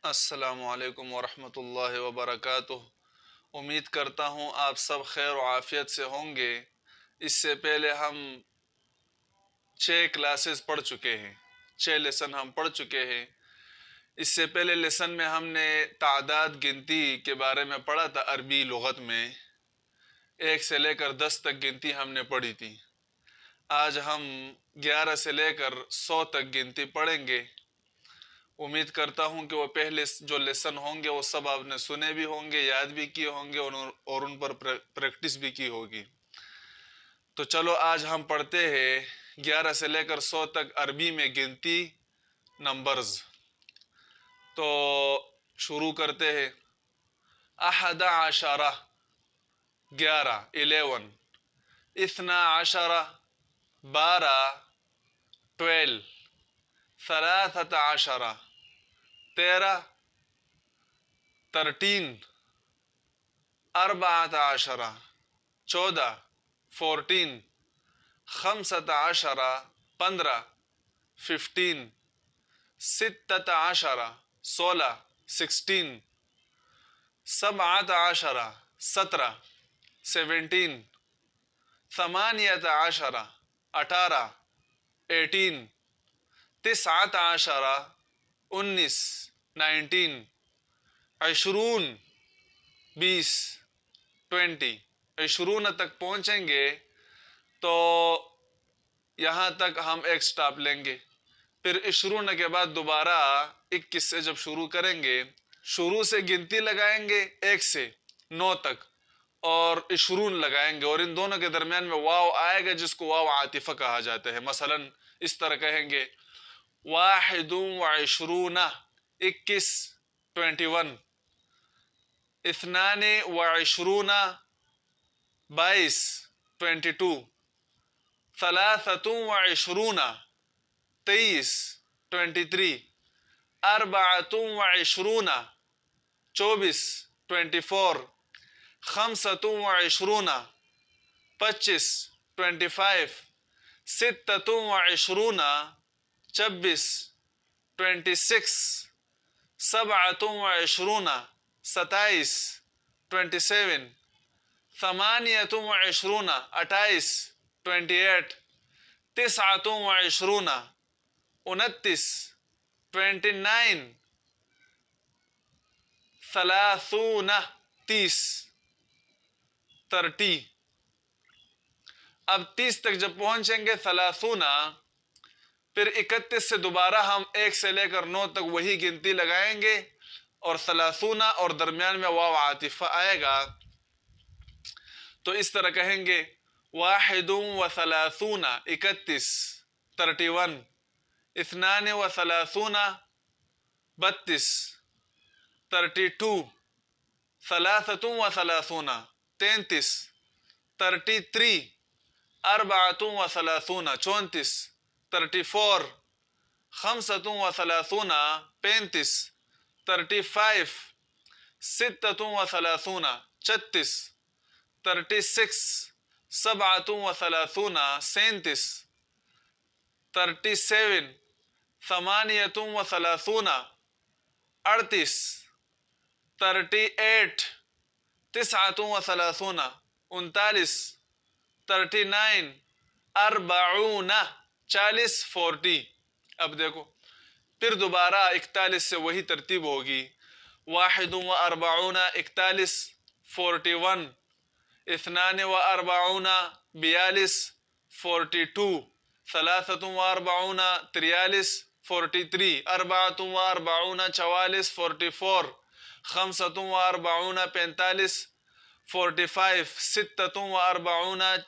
السلام علیکم ورحمۃ اللہ وبرکاتہ۔ امید کرتا ہوں آپ سب خیر و عافیت سے ہوں گے۔ اس سے پہلے ہم 6 کلاسز پڑھ چکے ہیں، 6 لیسن ہم پڑھ چکے ہیں۔ اس سے پہلے لیسن میں ہم نے تعداد گنتی کے بارے میں پڑھا تھا، عربی لغت میں 1 سے لے کر 10 تک گنتی ہم نے پڑھی تھی۔ آج ہم 11 سے لے کر 100 تک گنتی پڑھیں گے۔ امید کرتا ہوں کہ وہ پہلے جو لیسن ہوں گے وہ سب آپ نے سنے بھی ہوں گے، یاد بھی کیے ہوں گے اور ان پر پریکٹس بھی کی ہوگی۔ تو چلو آج ہم پڑھتے ہیں 11 سے لے کر 100 تک عربی میں گنتی نمبرز۔ تو شروع کرتے ہیں۔ 11 11 11، 12 12 12، 13 13 13، 14 14، 14، 15 15، 15، 16 16، 16، 17 17، 17، 18 18، 18، 19 19، 19، 20 20، 20۔ 20 تک پہنچیں گے تو یہاں تک ہم ایک سٹاپ لیں گے، پھر 20 کے بعد دوبارہ 21 سے جب شروع کریں گے، شروع سے گنتی لگائیں گے 1 سے 9 تک اور 20 لگائیں گے، اور ان دونوں کے درمیان میں واو آئے گا جس کو واو عاطفہ کہا جاتا ہے۔ مثلا اس طرح کہیں گے 21 21، 21، 22 22، 22، 23 23، 23، 24 24، 24، 25 25، 25، 26 26، 26، 27 27، 27، 28 28، 28، 29 29، 29، 30 30، 30۔ اب 30 تک جب پہنچیں گے 30، پھر 31 سے دوبارہ ہم 1 سے لے کر 9 تک وہی گنتی لگائیں گے اور 30 اور درمیان میں واو عاطفہ آئے گا، تو اس طرح کہیں گے 31 31، 31، 32 32، 32، 33 33، 33، 34 34، 34، 35 35، 35، 36 36، 36، 37 37، 37، 38 38، 38، 39 39، 39، 40 40 40۔ اب دیکھو پھر دوبارہ 41 سے وہی ترتیب ہوگی، 41 41، 41، 42 42، 42، 43 43، 43، 44 44، 44، 45 45، 45، 46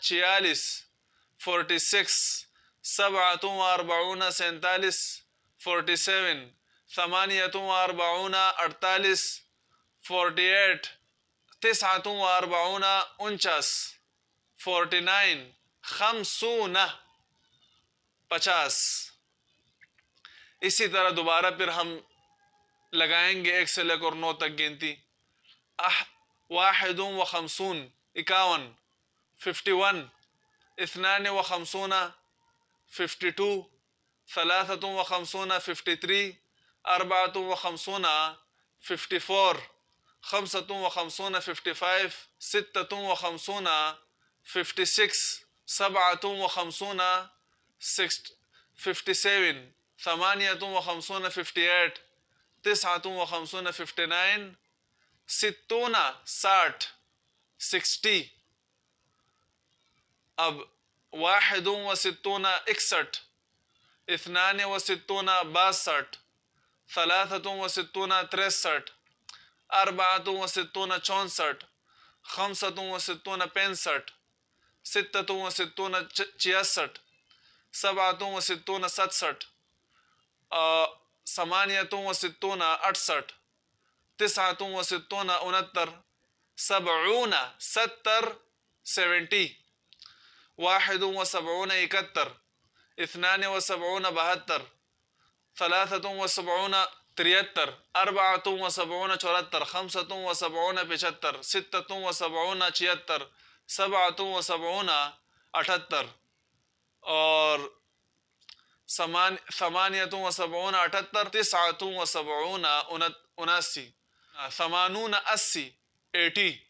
46، 46، 47 47، 47، 48 48، 48، 49 49، 49، 50 50۔ اسی طرح دوبارہ پھر ہم لگائیں گے 1 سے لے کر 9 تک گنتی۔ 51 51، 51، 52 52، 53 53، أربعة وخمسون 54. خمسة وخمسون 55. ستة وخمسون 56. سبعة وخمسون 57. ثمانية وخمسون 58. تسعة وخمسون 59. ستون 60. اب واحد وستون 61. اثنان وستون 62. ثلاثة وستون 63. أربعة وستون 64. خمسة وستون 65. ستة وستون 66. سبعة وستون 67. ثمانية وستون 68. تسعة وستون 69. سبعون 70. واحد وسبعون 71. اثنان وسبعون 72. ثلاثة وسبعون 73. أربعة وسبعون 74. خمسة وسبعون 75. ستة وسبعون 76. سبعة وسبعون 78. اور ثمانية وسبعون 78. تسعة وسبعون 79. ثمانون 80. 80.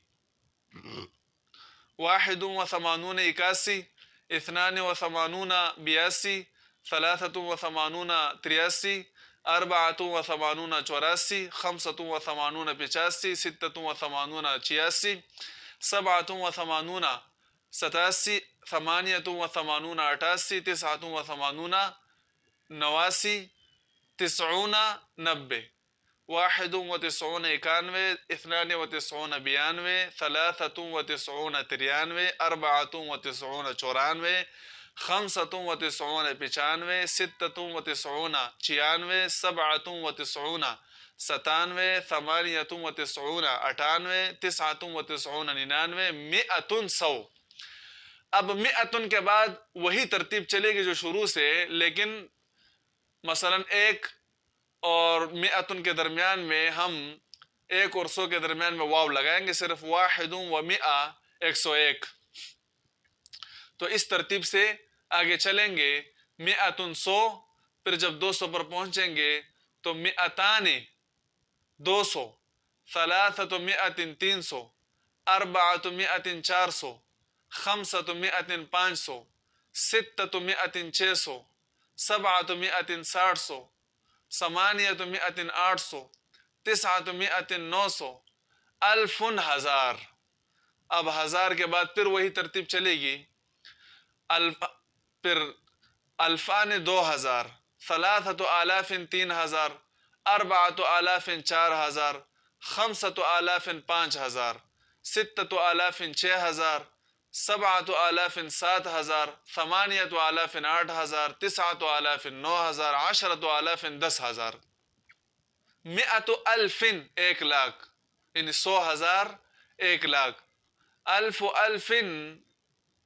واحد وثمانون 81. اثنان وثمانون 82. ثلاثة وثمانون 83. أربعة وثمانون 84. خمسة وثمانون 85. ستة وثمانون 86. سبعة وثمانون 87. ثمانية وثمانون 88. تسعة وثمانون 89. تسعون 90. واحد وتسعون 91. اثنان وتسعون 92. ثلاثة وتسعون 93. أربعة وتسعون 94. خمسة وتسعون 95. ستة وتسعون 96. سبعة وتسعون 97. ثمانية وتسعون 98. تسعة وتسعون 99. 100. اب 100 کے بعد وہی ترتیب چلے گی جو شروع سے، لیکن مثلا 1 اور 100 کے درمیان میں ہم 1 اور 100 کے درمیان میں واو لگائیں گے، صرف واحد و 100 101. تو اس ترتیب سے آگے چلیں گے. 100 100. پھر جب 200 پر پہنچیں گے تو 200 200. ثلاثة 300. أربعة 400. خمسة 500. ستة 600. سبعة 600. ثمانية 800. تسعة 900. 1000. اب 1000 کے بعد پھر وہی ترتیب چلے گی. پھر الفان 2000. ثلاثة آلاف 3000. أربعة آلاف 4000. خمسة آلاف 5000. ستة آلاف 6000. سبعة آلاف 7000. ثمانية آلاف 8000. تسعة آلاف 9000. عشرة آلاف 10000. 100,000 1 لاکھ، یعنی 100,000 1 لاکھ. 1000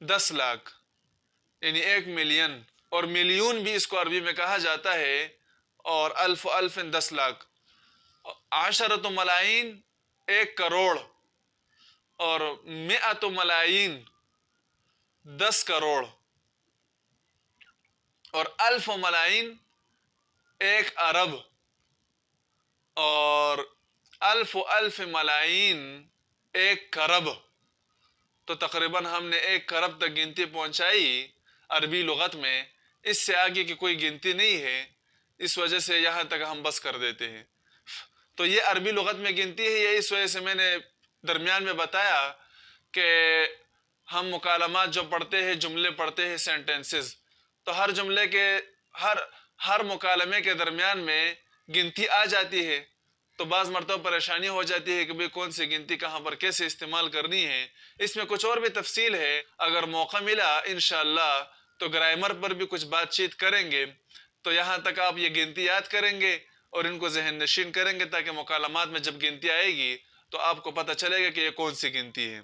10 لاکھ، یعنی 1 ملین. اور ملیون بھی اس کو عربی میں کہا جاتا ہے. اور 1000 10 لاکھ. 10 ملايين 1 کروڑ. اور 100 ملايين 10 کروڑ. اور 1000 ملايين 1 ارب. اور 1000 ملايين 1 کرب. تو تقریباً ہم نے 1 کرب تک گنتی پہنچائی عربی لغت میں. اس سے آگے کی کوئی گنتی نہیں ہے، اس وجہ سے یہاں تک ہم بس کر دیتے ہیں. تو یہ عربی لغت میں گنتی ہے. یہ اس وجہ سے میں نے درمیان میں بتایا کہ ہم مکالمات جو پڑھتے ہیں، جملے پڑھتے ہیں، سینٹنسز، تو ہر جملے کے ہر مکالمے کے درمیان میں گنتی آ جاتی ہے. تو بعض مرتبہ پریشانی ہو جاتی ہے کہ بھئی کون سی گنتی کہاں پر کیسے استعمال کرنی ہے. اس میں کچھ اور بھی تفصیل ہے. اگر موقع ملا انشاءاللہ تو گرامر پر بھی کچھ بات چیت کریں گے. تو یہاں تک آپ یہ گنتی یاد کریں گے اور ان کو ذہن نشین کریں گے، تاکہ مکالمات میں جب گنتی آئے گی تو آپ کو پتہ چلے گا کہ یہ کون سی گنتی ہے.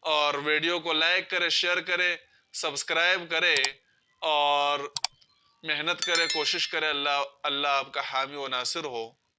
اور ویڈیو کو لائک کرے، شیئر کرے، سبسکرائب کرے اور محنت کرے، کوشش کرے. اللہ آپ کا حامی و ناصر ہو.